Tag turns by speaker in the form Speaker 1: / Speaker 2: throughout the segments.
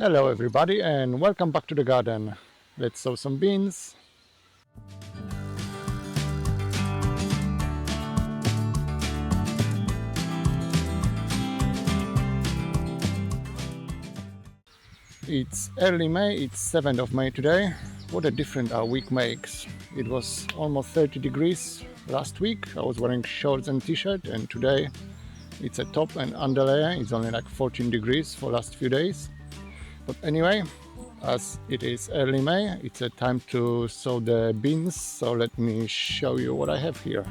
Speaker 1: Hello everybody and welcome back to the garden. Let's sow some beans. It's early May, it's 7th of May today. What a difference our week makes. It was almost 30 degrees last week. I was wearing shorts and t-shirt, and today it's a top and underlayer. It's only like 14 degrees for last few days. But anyway, as it is early May, it's a time to sow the beans. So let me show you what I have here.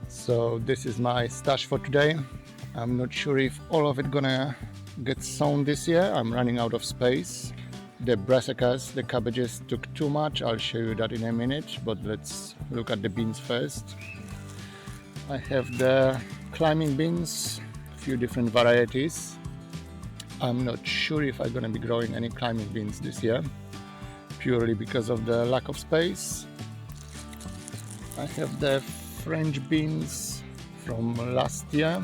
Speaker 1: So this is my stash for today. I'm not sure if all of it gonna get sown this year. I'm running out of space. The brassicas, the cabbages took too much. I'll show you that in a minute, but let's look at the beans first. I have the climbing beans, a few different varieties. I'm not sure if I'm gonna be growing any climbing beans this year, purely because of the lack of space. I have the French beans from last year.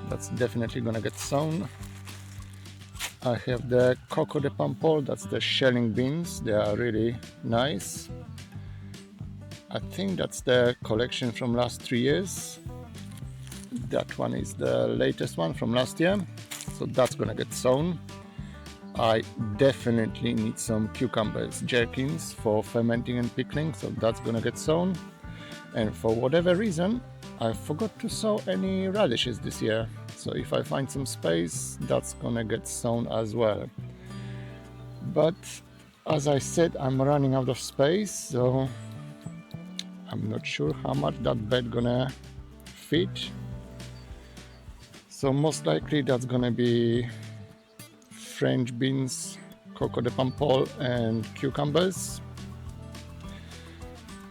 Speaker 1: That's definitely gonna get sown. I have the Coco de Pampol, that's the shelling beans. They are really nice. I think that's the collection from last 3 years. That one is the latest one from last year. So that's gonna get sown. I definitely need some cucumbers, jerkins for fermenting and pickling, so that's gonna get sown. And for whatever reason, I forgot to sow any radishes this year. So if I find some space, that's gonna get sown as well. But as I said, I'm running out of space, so I'm not sure how much that bed gonna fit. So most likely that's gonna be French beans, Coco de Pampol and cucumbers.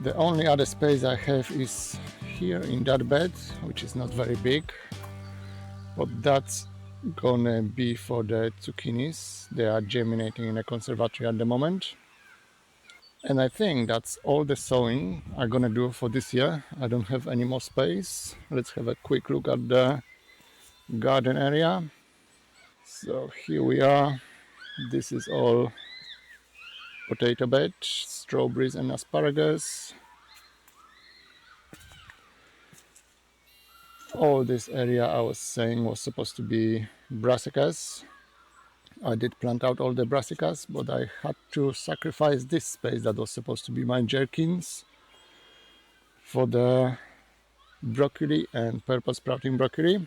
Speaker 1: The only other space I have is here in that bed, which is not very big, but that's gonna be for the zucchinis. They are germinating in a conservatory at the moment. And I think that's all the sowing I'm gonna do for this year. I don't have any more space. Let's have a quick look at the garden area. So here we are. This is all potato bed, strawberries and asparagus. All this area I was saying was supposed to be brassicas. I did plant out all the brassicas, but I had to sacrifice this space that was supposed to be my jerkins for the broccoli and purple sprouting broccoli.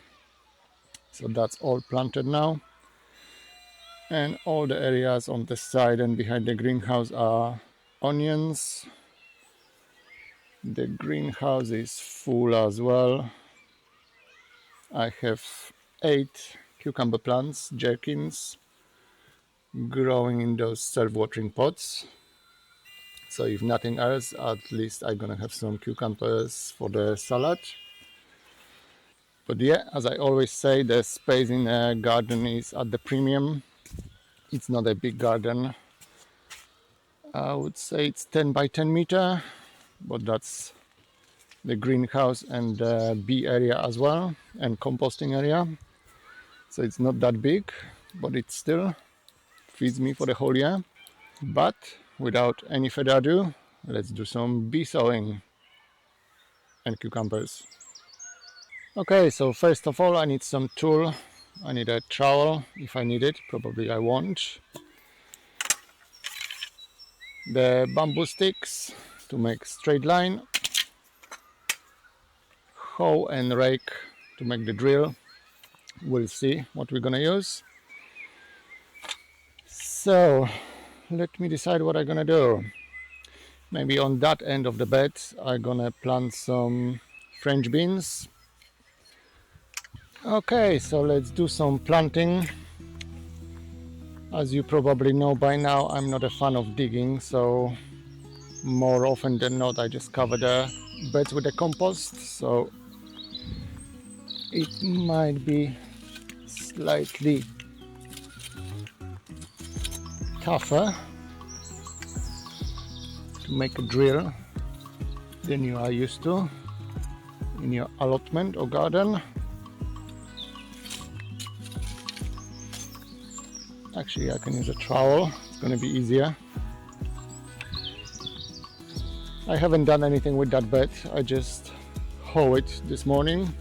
Speaker 1: So that's all planted now. And all the areas on the side and behind the greenhouse are onions. The greenhouse is full as well. I have 8 cucumber plants, jerkins, growing in those self-watering pots. So if nothing else, at least I'm gonna have some cucumbers for the salad. But yeah, as I always say, the space in a garden is at the premium. It's not a big garden. I would say it's 10 by 10 meter, but that's the greenhouse and the bee area as well, and composting area. So it's not that big, but it still feeds me for the whole year. But without any further ado, let's do some bee sowing and cucumbers. Okay, so first of all I need some tool. I need a trowel if I need it, probably I won't. The bamboo sticks to make straight line, hoe and rake to make the drill. We'll see what we're gonna use. So let me decide what I'm gonna do. Maybe on that end of the bed I'm gonna plant some French beans. Okay, so let's do some planting. As you probably know by now, I'm not a fan of digging, so more often than not I just cover the beds with the compost, so it might be slightly tougher to make a drill than you are used to in your allotment or garden. Actually, I can use a trowel, it's going to be easier. I haven't done anything with that bed, I just hoe it this morning.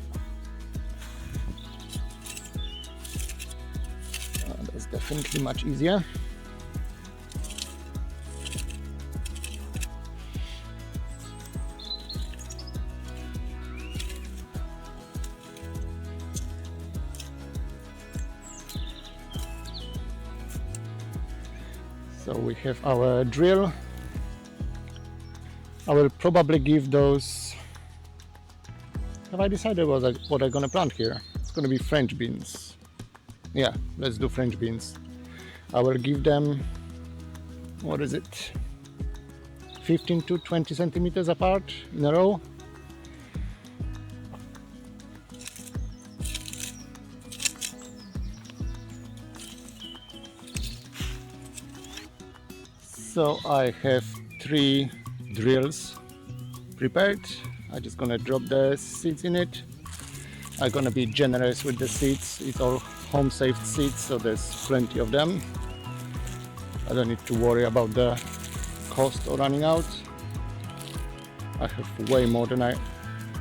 Speaker 1: That's definitely much easier. So we have our drill. I will probably give those. Have I decided what I'm gonna plant here? It's gonna be French beans. Yeah, let's do French beans. I will give them, what is it, 15 to 20 centimeters apart in a row. So I have 3 drills prepared. I'm just gonna drop the seeds in it. I'm gonna be generous with the seeds. It's all home saved seeds, so there's plenty of them. I don't need to worry about the cost or running out. I have way more than I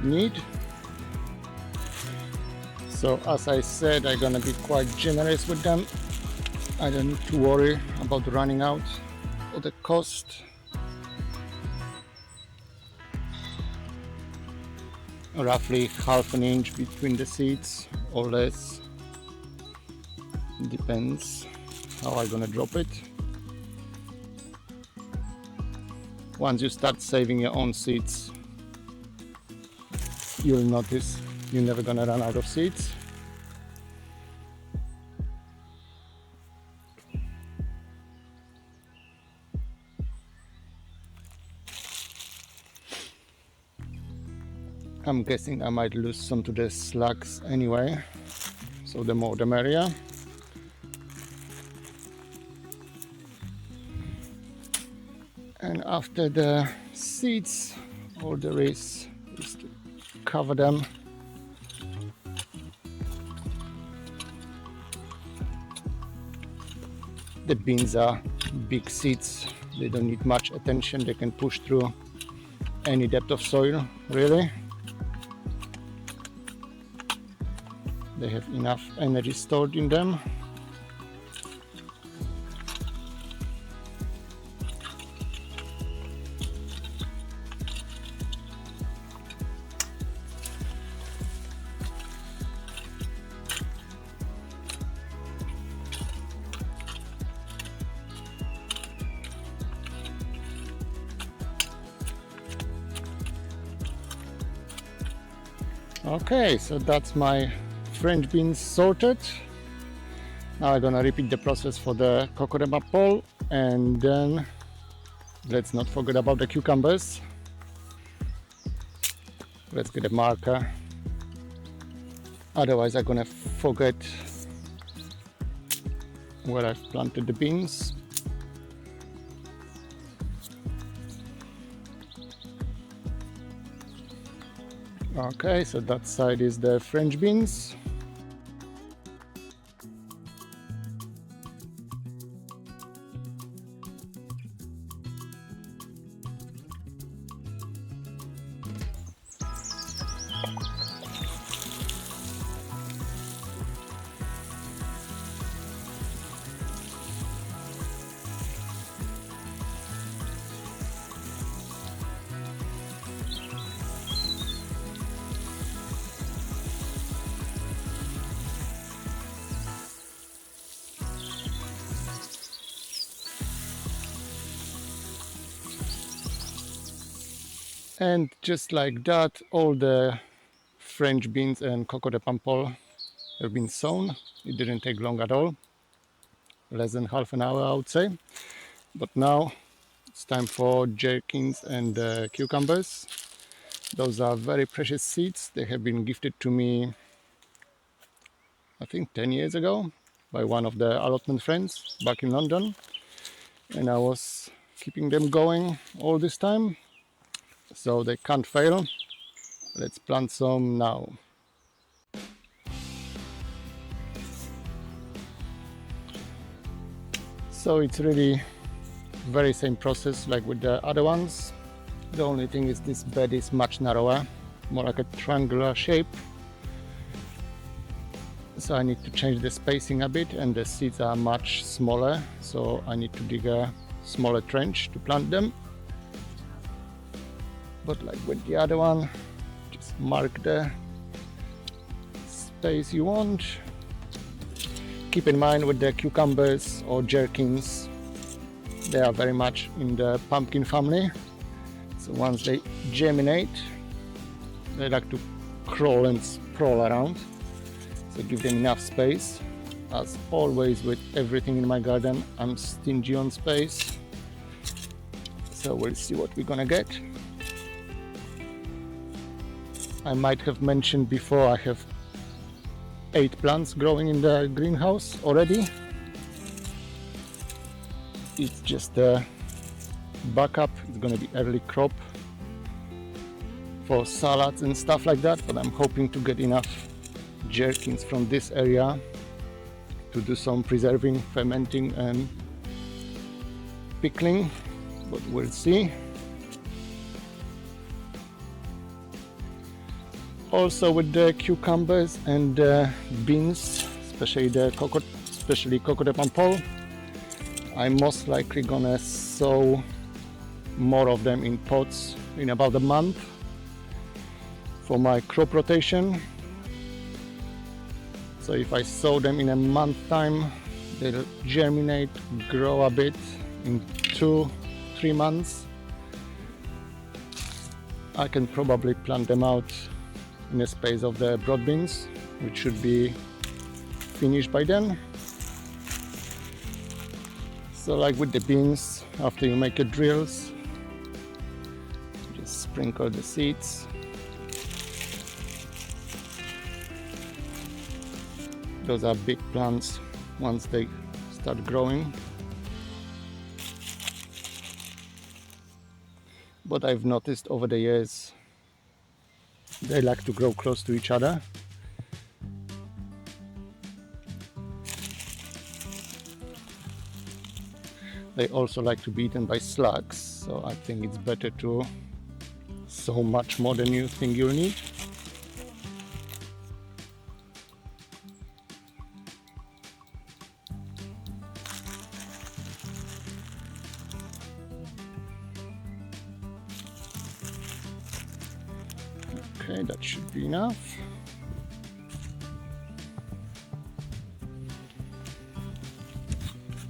Speaker 1: need. So as I said, I'm gonna be quite generous with them. I don't need to worry about running out or the cost. Roughly half an inch between the seeds or less. Depends how I'm gonna drop it. Once you start saving your own seeds, you'll notice you're never gonna run out of seeds. I'm guessing I might lose some to the slugs anyway, so the more the merrier. And after the seeds, all there is to cover them. The beans are big seeds, they don't need much attention, they can push through any depth of soil, really. They have enough energy stored in them. Okay, so that's my French beans sorted. Now I'm gonna repeat the process for the Kokorema pole, and then let's not forget about the cucumbers. Let's get a marker, otherwise I'm gonna forget where I've planted the beans. Okay, so that side is the French beans. And just like that, all the French beans and coco de pampol have been sown. It didn't take long at all, less than half an hour I would say. But now it's time for gherkins and cucumbers. Those are very precious seeds. They have been gifted to me, I think 10 years ago, by one of the allotment friends back in London. and I was keeping them going all this time, so they can't fail. Let's plant some now. So it's really very same process like with the other ones. The only thing is this bed is much narrower, more like a triangular shape. So I need to change the spacing a bit, and the seeds are much smaller, so I need to dig a smaller trench to plant them. But like with the other one, just mark the space you want. Keep in mind with the cucumbers or gherkins, they are very much in the pumpkin family. So once they germinate, they like to crawl and sprawl around. So give them enough space. As always with everything in my garden, I'm stingy on space. So we'll see what we're gonna get. I might have mentioned before, I have 8 plants growing in the greenhouse already. It's just a backup. It's gonna be early crop for salads and stuff like that, but I'm hoping to get enough gherkins from this area to do some preserving, fermenting and pickling, but we'll see. Also with the cucumbers and beans, especially Coco de Pampoll, I'm most likely gonna sow more of them in pots in about a month for my crop rotation. So if I sow them in a month time, they'll germinate, grow a bit in 2-3 months. I can probably plant them out in the space of the broad beans, which should be finished by then. So like with the beans, after you make your drills, just sprinkle the seeds. Those are big plants once they start growing. But I've noticed over the years they like to grow close to each other. They also like to be eaten by slugs, so I think it's better to sow much more than you think you'll need. Okay, that should be enough.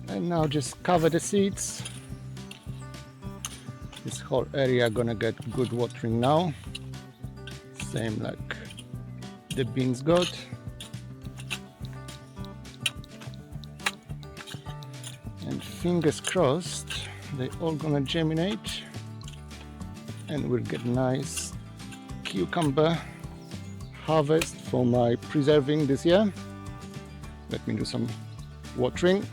Speaker 1: And now just cover the seeds. This whole area gonna get good watering now. Same like the beans got. And fingers crossed, they all gonna germinate and we'll get nice cucumber harvest for my preserving this year. Let me do some watering.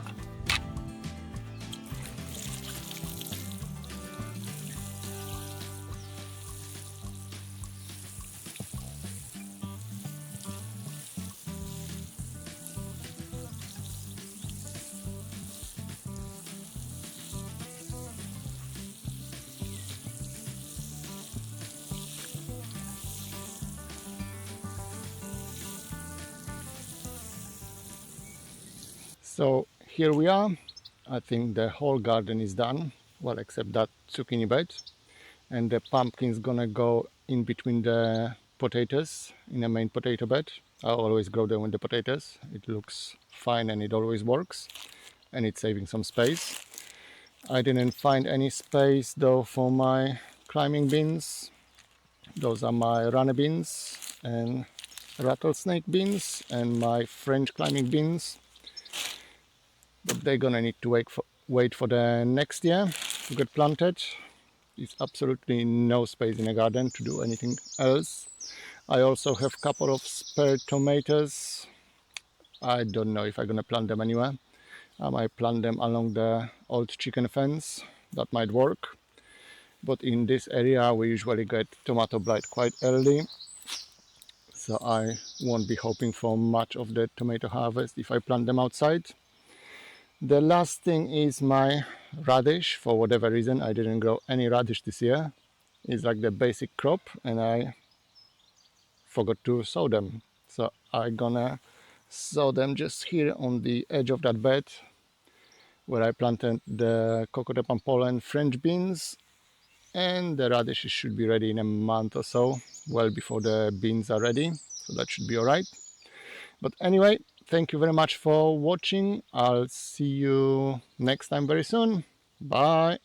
Speaker 1: So here we are. I think the whole garden is done, well, except that zucchini bed, and the pumpkin's gonna go in between the potatoes in the main potato bed. I always grow them with the potatoes. It looks fine and it always works, and it's saving some space. I didn't find any space though for my climbing beans. Those are my runner beans and rattlesnake beans and my French climbing beans. But they're gonna need to wait for the next year to get planted. There's absolutely no space in the garden to do anything else. I also have a couple of spare tomatoes. I don't know if I'm gonna plant them anywhere. I might plant them along the old chicken fence. That might work. But in this area we usually get tomato blight quite early, so I won't be hoping for much of the tomato harvest if I plant them outside. The last thing is my radish. For whatever reason I didn't grow any radish this year. It's like the basic crop and I forgot to sow them. So I'm gonna sow them just here on the edge of that bed where I planted the Coco de Pampola and French beans, and the radishes should be ready in a month or so, well before the beans are ready, so that should be all right. But anyway, thank you very much for watching. I'll see you next time very soon. Bye.